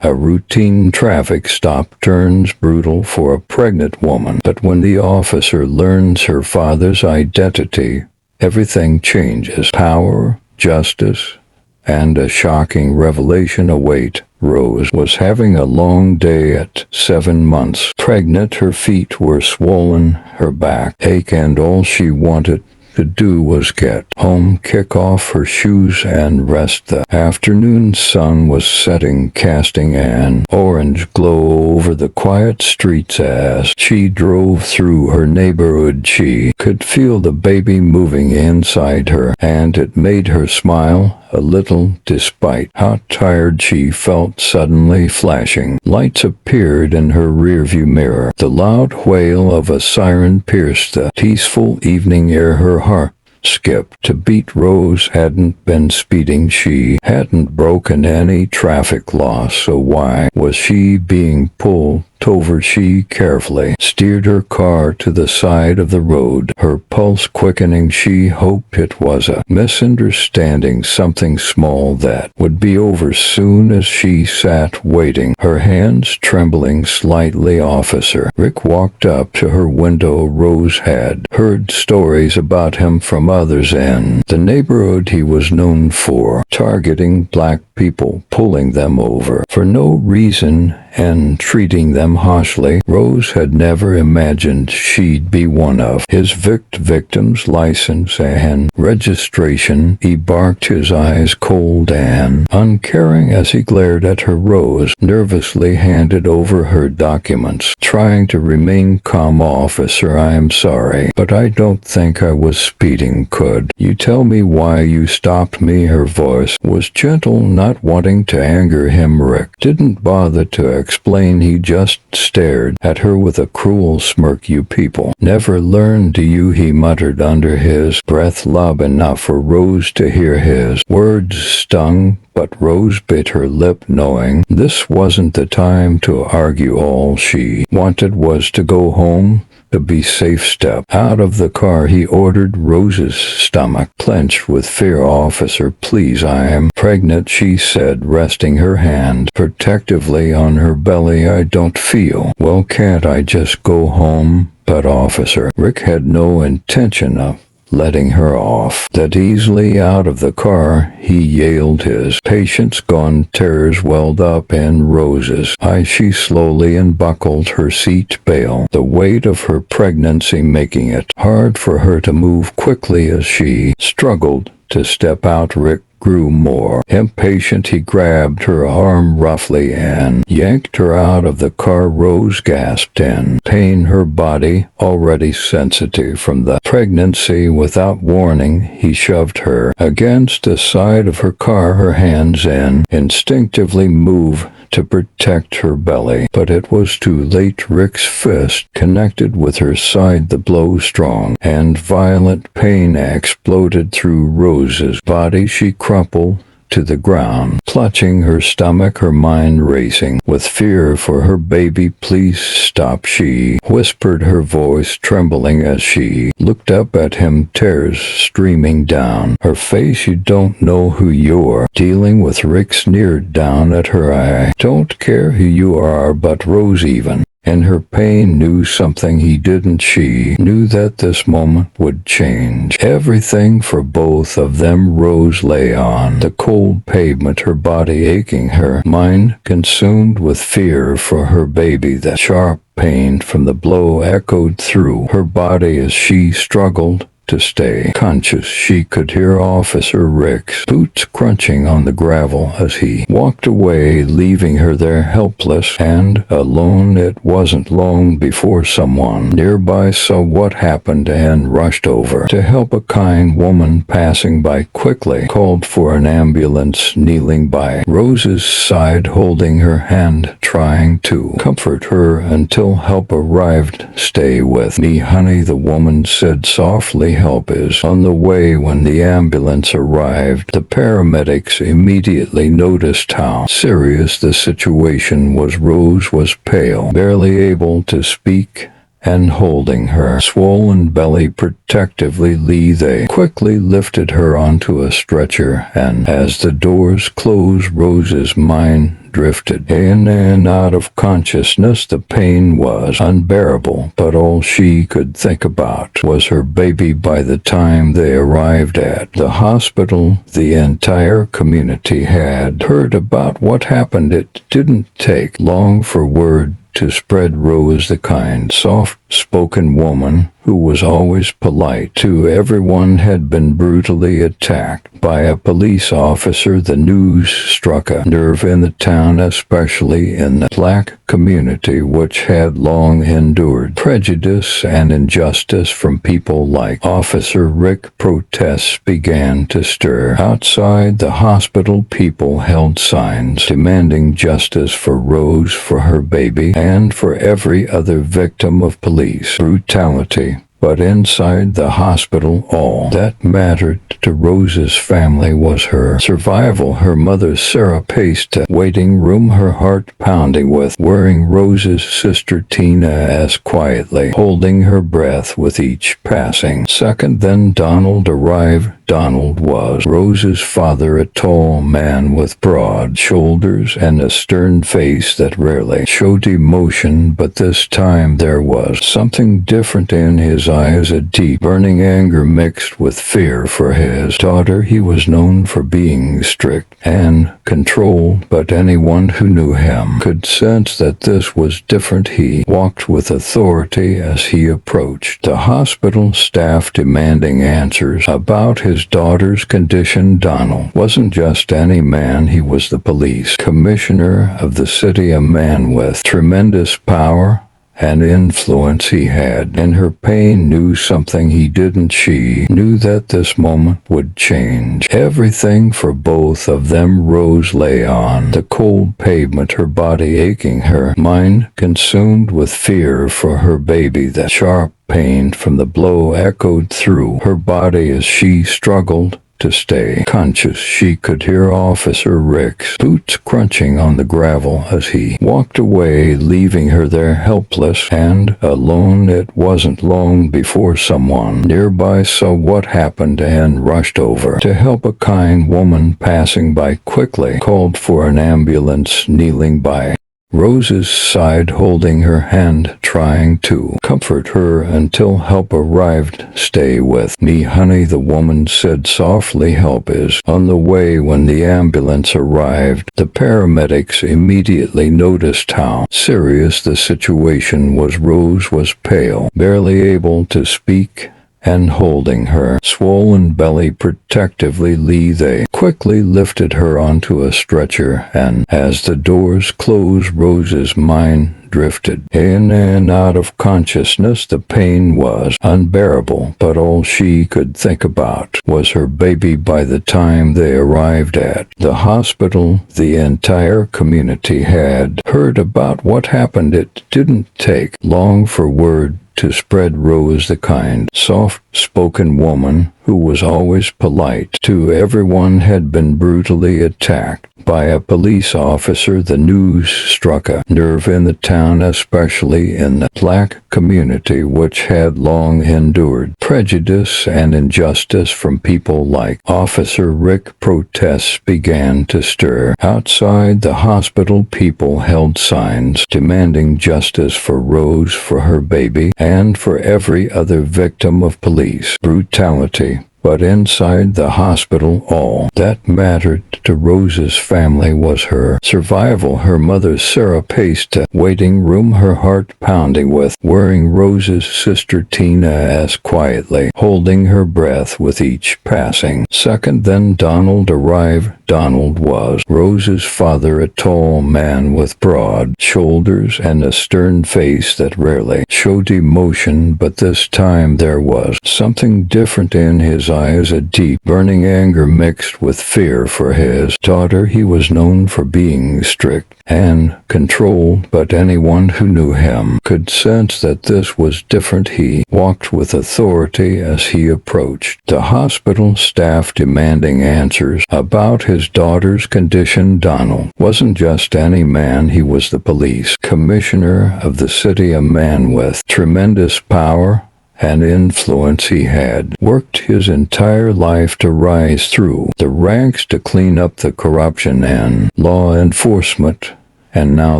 A routine traffic stop turns brutal for a pregnant woman, but when the officer learns her father's identity, everything changes. Power, justice, and a shocking revelation await. Rose was having a long day at 7 months pregnant. Her feet were swollen, her back ached, and all she wanted to do was get home, kick off her shoes, and rest. The afternoon sun was setting, casting an orange glow over the quiet streets. As she drove through her neighborhood, she could feel the baby moving inside her, and it made her smile a little. Despite how tired she felt, suddenly flashing lights appeared in her rearview mirror. The loud wail of a siren pierced the peaceful evening air. Her heart skipped a beat. Rose hadn't been speeding. She hadn't broken any traffic law, so why was she being pulled over? She carefully steered her car to the side of the road, her pulse quickening. She hoped it was a misunderstanding, something small that would be over soon. As she sat waiting, her hands trembling slightly, Officer Rick walked up to her window. Rose had heard stories about him from others in the neighborhood. He was known for targeting black people, pulling them over for no reason, and treating them harshly. Rose had never imagined she'd be one of his victims. License and registration. He barked, his eyes cold and uncaring as he glared at her. Rose nervously handed over her documents, trying to remain calm. Officer, I am sorry, but I don't think I was speeding. Could you tell me why you stopped me? Her voice was gentle, not wanting to anger him. Rick didn't bother to explain. He just stared at her with a cruel smirk. You people never learn, do you? He muttered under his breath. Loud enough for Rose to hear. His words stung, but Rose bit her lip, knowing this wasn't the time to argue. All she wanted was to go home, to be safe. Step out of the car, he ordered. Rose's stomach clenched with fear. Officer, please, I am pregnant, she said, resting her hand protectively on her belly. I don't feel well. Can't I just go home? But Officer Rick had no intention of letting her off that easily. Out of the car, he yelled, his patience gone. Tears welled up in Rose's eyes. She slowly unbuckled her seat belt, the weight of her pregnancy making it hard for her to move quickly. As she struggled to step out, Rick grew more impatient. He grabbed her arm roughly and yanked her out of the car. Rose gasped in pain, her body already sensitive from the pregnancy. Without warning, he shoved her against the side of her car, her hands instinctively moved to protect her belly, but it was too late. Rick's fist connected with her side. The blow, strong and violent, pain exploded through Rose's body. She crumpled to the ground, clutching her stomach, her mind racing with fear for her baby. Please stop, she whispered, her voice trembling as she looked up at him, tears streaming down her face. You don't know who you're dealing with. Rick sneered down at her. I don't care who you are, but Rose, even in her pain, knew something he didn't. She knew that this moment would change everything for both of them. Rose lay on the cold pavement, her body aching, her mind consumed with fear for her baby. The sharp pain from the blow echoed through her body as she struggled to stay conscious. She could hear Officer Rick's boots crunching on the gravel as he walked away, leaving her there helpless and alone. It wasn't long before someone nearby saw what happened and rushed over to help. A kind woman passing by quickly called for an ambulance. Kneeling by Rose's side, holding her hand, trying to comfort her until help arrived. Stay with me, honey, the woman said softly. Help is on the way. When the ambulance arrived, the paramedics immediately noticed how serious the situation was. Rose was pale, barely able to speak, and holding her swollen belly protectively. They quickly lifted her onto a stretcher, and as the doors closed, Rose's mind drifted in and out of consciousness. The pain was unbearable, but all she could think about was her baby. By the time they arrived at the hospital, the entire community had heard about what happened. It didn't take long for word to spread. Rose, the kind, soft-spoken woman who was always polite to everyone, had been brutally attacked by a police officer. The news struck a nerve in the town, especially in the black community, which had long endured prejudice and injustice from people like Officer Rick. Protests began to stir. Outside the hospital, people held signs demanding justice for Rose, for her baby, and for every other victim of police brutality. But inside the hospital, all that mattered to Rose's family was her survival. Her mother, Sarah, paced the waiting room, her heart pounding with worrying. Rose's sister, Tina, asked quietly, holding her breath with each passing second. Then Donald arrived. Donald was Rose's father, a tall man with broad shoulders and a stern face that rarely showed emotion, but this time there was something different in his eyes, a deep, burning anger mixed with fear for his daughter. He was known for being strict and controlled, but anyone who knew him could sense that this was different. He walked with authority as he approached the hospital staff, demanding answers about his daughter's condition. Donald wasn't just any man, he was the police commissioner of the city, a man with tremendous power and influence. He had, in her pain, knew something he didn't. She knew that this moment would change everything for both of them. Rose lay on the cold pavement, her body aching, her mind consumed with fear for her baby. The sharp pain from the blow echoed through her body as she struggled to stay conscious. She could hear Officer Rick's boots crunching on the gravel as he walked away, leaving her there helpless and alone. It wasn't long before someone nearby saw what happened and rushed over to help. A kind woman passing by quickly called for an ambulance. Kneeling by Rose's side, holding her hand, trying to comfort her until help arrived. "Stay with me, honey," the woman said softly. "Help is on the way." When the ambulance arrived, the paramedics immediately noticed how serious the situation was. Rose was pale, barely able to speak, and holding her swollen belly protectively. They quickly lifted her onto a stretcher, and as the doors closed, Rose's mind drifted in and out of consciousness. The pain was unbearable, but all she could think about was her baby. By the time they arrived at the hospital, the entire community had heard about what happened. It didn't take long for word to spread. Rose, the kind, soft-spoken woman who was always polite to everyone, had been brutally attacked by a police officer. The news struck a nerve in the town, especially in the black community, which had long endured prejudice and injustice from people like Officer Rick. Protests began to stir. Outside the hospital, people held signs demanding justice for Rose, for her baby, and for every other victim of police brutality. But inside the hospital, all that mattered to Rose's family was her survival. Her mother, Sarah, paced the waiting room, her heart pounding with worrying. Rose's sister, Tina, asked quietly, holding her breath with each passing second. Then Donald arrived. Donald was Rose's father, a tall man with broad shoulders and a stern face that rarely showed emotion, but this time there was something different in his eyes, a deep, burning anger mixed with fear for his daughter. He was known for being strict and controlled, but anyone who knew him could sense that this was different. He walked with authority as he approached the hospital staff, demanding answers about his daughter's condition. Donald wasn't just any man, he was the police commissioner of the city, a man with tremendous power and influence he had worked his entire life to rise through the ranks to clean up the corruption and law enforcement, and now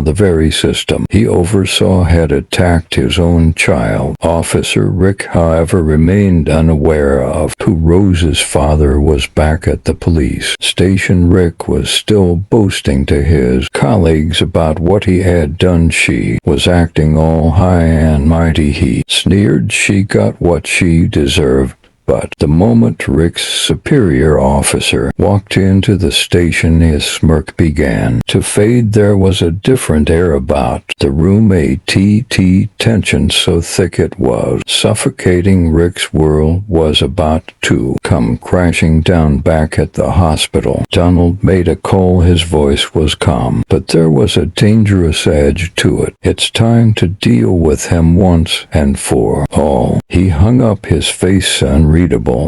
the very system he oversaw had attacked his own child. Officer Rick, however, remained unaware of who Rose's father was. Back at the police station, Rick was still boasting to his colleagues about what he had done. She was acting all high and mighty, he sneered. She got what she deserved. But the moment Rick's superior officer walked into the station, his smirk began to fade. There was a different air about the room, a tension so thick it was suffocating. Rick's world was about to come crashing down. Back at the hospital, Donald made a call. His voice was calm, but there was a dangerous edge to it. It's time to deal with him once and for all. He hung up, his face unreadable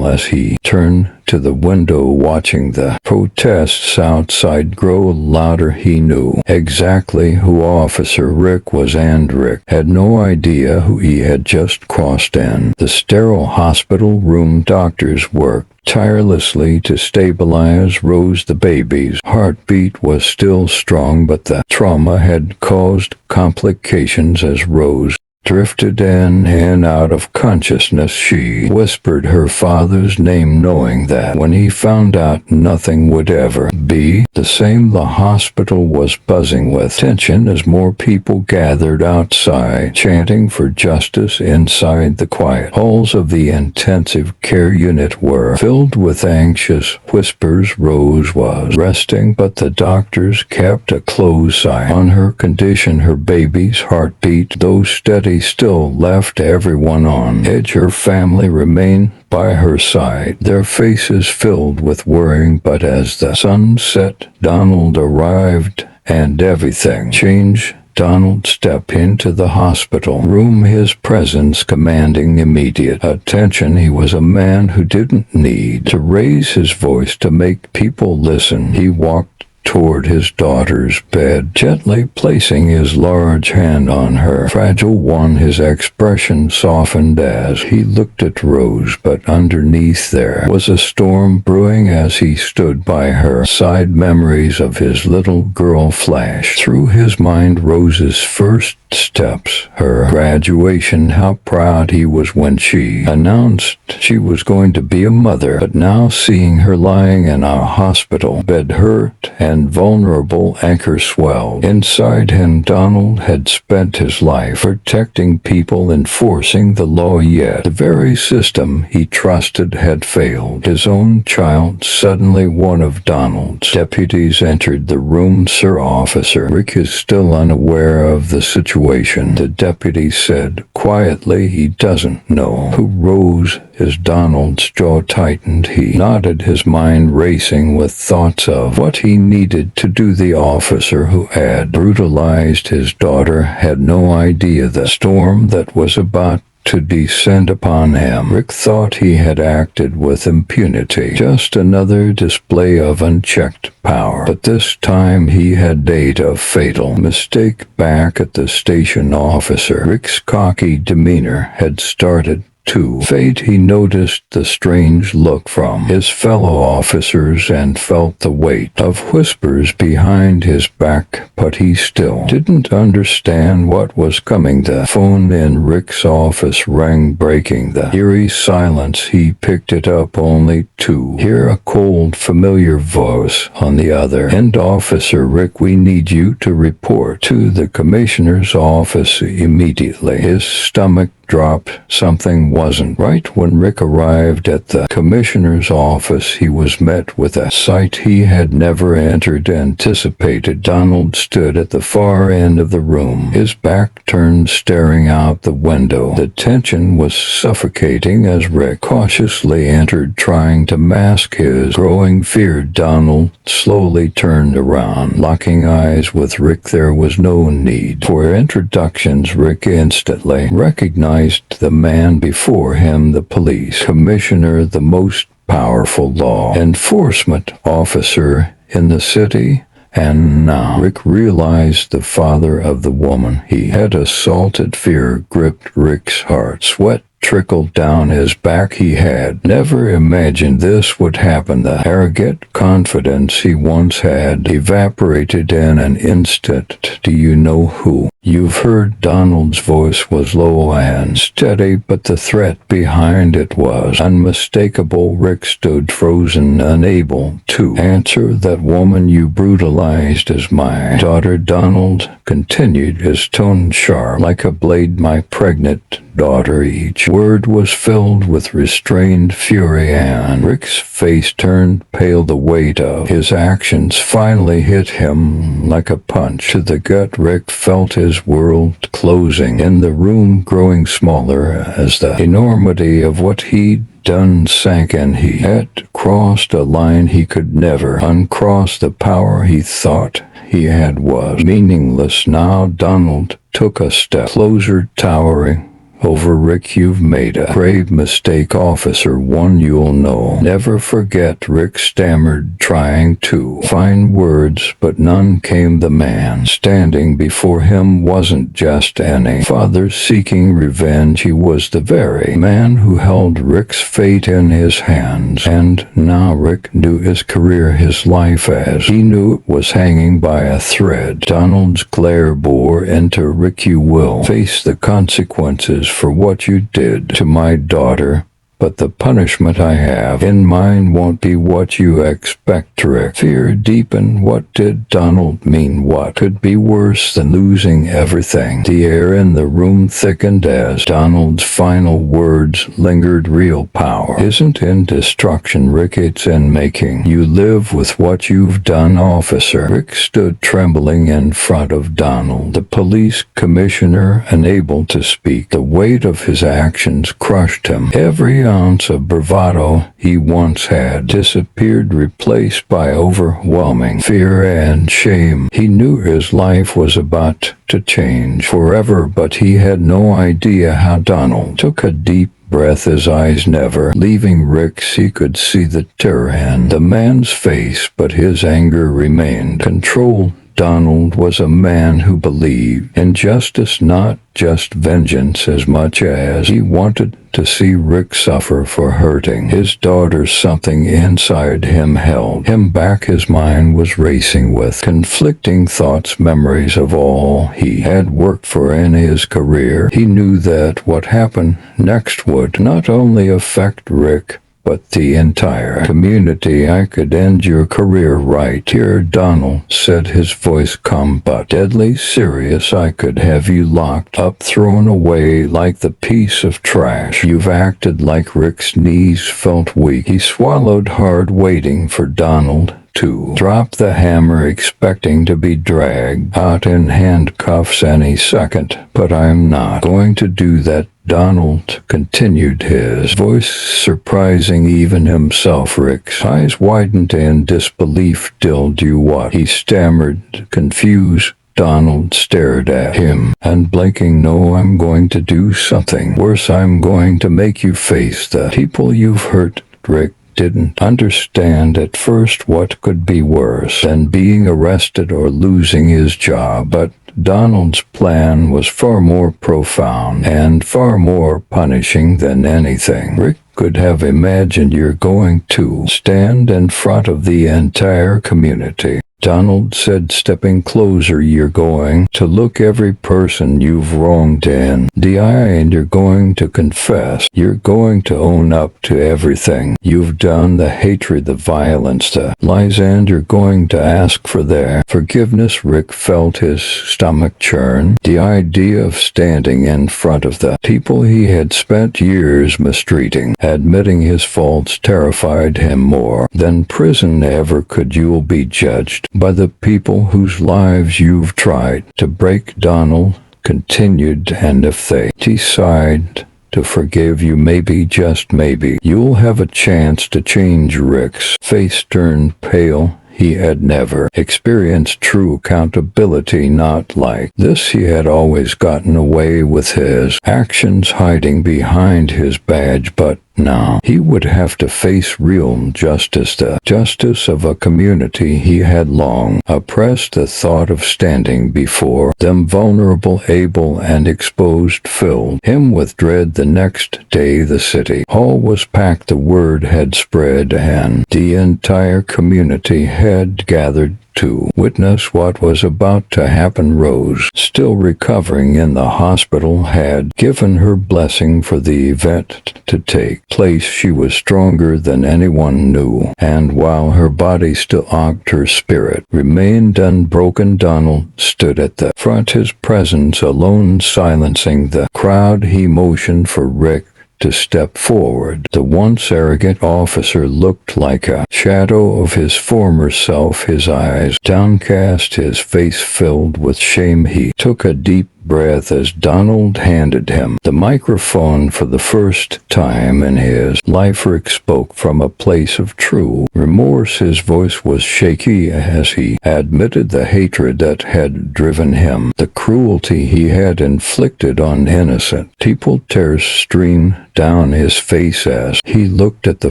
as he turned to the window, watching the protests outside grow louder. He knew exactly who Officer Rick was, and Rick had no idea who he had just crossed in. The sterile hospital room, doctors worked tirelessly to stabilize Rose. The baby's heartbeat was still strong, but the trauma had caused complications as Rose drifted in and out of consciousness. She whispered her father's name, knowing that when he found out nothing would ever be the same. The hospital was buzzing with tension as more people gathered outside, chanting for justice. Inside, the quiet halls of the intensive care unit were filled with anxious whispers. Rose was resting, but the doctors kept a close eye on her condition. Her baby's heartbeat, though steady, still left everyone on edge. Her family remained by her side, their faces filled with worrying. But as the sun set, Donald arrived, and everything changed. Donald stepped into the hospital room, his presence commanding immediate attention. He was a man who didn't need to raise his voice to make people listen. He walked toward his daughter's bed, gently placing his large hand on her fragile one. His expression softened as he looked at Rose, but underneath there was a storm brewing. As he stood by her side, memories of his little girl flashed through his mind. Rose's first steps, her graduation, how proud he was when she announced she was going to be a mother. But now, seeing her lying in a hospital bed, hurt and vulnerable, anger swelled inside him. Donald had spent his life protecting people, enforcing the law, yet the very system he trusted had failed. His own child. Suddenly, one of Donald's deputies entered the room. Sir, Officer Rick is still unaware of the situation, the deputy said quietly. He doesn't know who Rose is. Donald's jaw tightened. He nodded, his mind racing with thoughts of what he needed to do. The officer who had brutalized his daughter had no idea the storm that was about to descend upon him. Rick thought he had acted with impunity, just another display of unchecked power. But this time he had made a fatal mistake. Back at the station, Officer Rick's cocky demeanor had started to fade. He noticed the strange look from his fellow officers and felt the weight of whispers behind his back, but he still didn't understand what was coming. The phone in Rick's office rang, breaking the eerie silence. He picked it up only to hear a cold, familiar voice on the other end. Officer Rick, we need you to report to the commissioner's office immediately. His stomach dropped. Something wasn't right. When Rick arrived at the commissioner's office, he was met with a sight he had never anticipated. Donald stood at the far end of the room, his back turned, staring out the window. The tension was suffocating as Rick cautiously entered, trying to mask his growing fear. Donald slowly turned around, locking eyes with Rick. There was no need for introductions. Rick instantly recognized the man before him, the police commissioner, the most powerful law enforcement officer in the city. And now Rick realized the father of the woman he had assaulted. Fear gripped Rick's heart. Sweat trickled down his back. He had never imagined this would happen. The arrogant confidence he once had evaporated in an instant. Do you know who you've heard? Donald's voice was low and steady, but the threat behind it was unmistakable. Rick stood frozen, unable to answer. That woman you brutalized is my daughter, Donald continued, his tone sharp like a blade. My pregnant daughter. Each word was filled with restrained fury, and Rick's face turned pale. The weight of his actions finally hit him like a punch to the gut. Rick felt his world closing in, the room growing smaller as the enormity of what he'd done sank in. He had crossed a line he could never uncross. The power he thought he had was meaningless now. Donald took a step closer, towering over Rick. You've made a grave mistake, officer, one you'll know never forget. Rick stammered, trying to find words, but none came. The man standing before him wasn't just any father seeking revenge. He was the very man who held Rick's fate in his hands. And now Rick knew his career, his life as he knew it, was hanging by a thread. Donald's glare bore into Rick. You will face the consequences for what you did to my daughter, but the punishment I have in mind won't be what you expect. Rick fear deepened. What did Donald mean? What could be worse than losing everything? The air in the room thickened as Donald's final words lingered. Real power isn't in destruction, Rick, it's in making you live with what you've done, officer. Rick stood trembling in front of Donald, the police commissioner, unable to speak. The weight of his actions crushed him. Every ounce of bravado he once had disappeared, replaced by overwhelming fear and shame. He knew his life was about to change forever, but he had no idea how. Donald took a deep breath, his eyes never leaving Rick's. He could see the terror in the man's face, but his anger remained controlled. Donald was a man who believed in justice, not just vengeance, as much as he wanted to see Rick suffer for hurting his daughter. Something inside him held him back. His mind was racing with conflicting thoughts, memories of all he had worked for in his career. He knew that what happened next would not only affect Rick, but the entire community. I could end your career right here, Donald said, his voice calm but deadly serious. I could have you locked up, thrown away like the piece of trash you've acted like. Rick's knees felt weak. He swallowed hard, waiting for Donald to drop the hammer, expecting to be dragged out in handcuffs any second. But I'm not going to do that, Donald continued, his voice surprising even himself. Rick's eyes widened in disbelief. "Did you what?" he stammered, confused. Donald stared at him, and blinking. "No, I'm going to do something worse. I'm going to make you face the people you've hurt." Rick didn't understand at first what could be worse than being arrested or losing his job, but Donald's plan was far more profound and far more punishing than anything Rick could have imagined. "You're going to stand in front of the entire community," Donald said, stepping closer. "You're going to look every person you've wronged in the eye, and you're going to confess. You're going to own up to everything you've done, the hatred, the violence, the lies, and you're going to ask for their forgiveness." Rick felt his stomach churn. The idea of standing in front of the people he had spent years mistreating, admitting his faults, terrified him more than prison ever could. "You'll be judged by the people whose lives you've tried to break," Donald continued, "and if they decide to forgive you, maybe, just maybe, you'll have a chance to change." Rick's face turned pale. He had never experienced true accountability, not like this. He had always gotten away with his actions, hiding behind his badge, but Now, he would have to face real justice, the justice of a community he had long oppressed. The thought of standing before them vulnerable, able, and exposed filled him with dread. The next day the city hall was packed. The word had spread, and the entire community had gathered to witness what was about to happen. Rose, still recovering in the hospital, had given her blessing for the event to take place. She was stronger than anyone knew, and while her body still ached, her spirit remained unbroken. Donald stood at the front, his presence alone silencing the crowd. He motioned for Rick to step forward. The once arrogant officer looked like a shadow of his former self, his eyes downcast, his face filled with shame. He took a deep breath as Donald handed him the microphone. For the first time in his life, Rick spoke from a place of true remorse. His voice was shaky as he admitted the hatred that had driven him, the cruelty he had inflicted on innocent people. Tears streamed down his face as he looked at the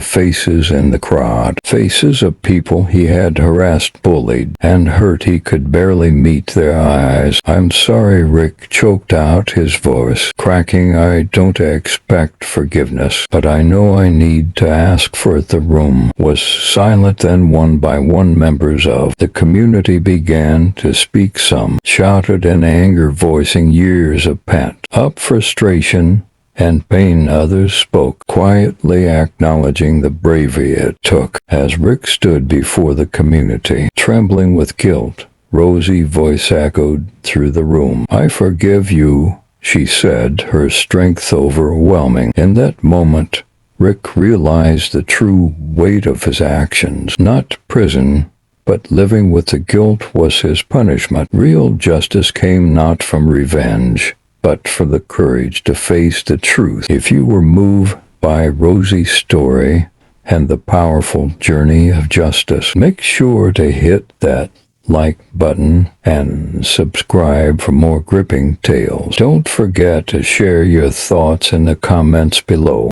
faces in the crowd, faces of people he had harassed, bullied, and hurt. He could barely meet their eyes. "I'm sorry," Rick choked out, his voice cracking. "I don't expect forgiveness, but I know I need to ask for it." The room was silent. Then one by one members of the community began to speak. Some shouted in anger, voicing years of pent-up frustration and pain. Others spoke quietly, acknowledging the bravery it took. As Rick stood before the community, trembling with guilt, Rosie's voice echoed through the room. "I forgive you," she said, her strength overwhelming. In that moment, Rick realized the true weight of his actions. Not prison, but living with the guilt was his punishment. Real justice came not from revenge, but for the courage to face the truth. If you were moved by Rosie's story and the powerful journey of justice, make sure to hit that like button and subscribe for more gripping tales. Don't forget to share your thoughts in the comments below.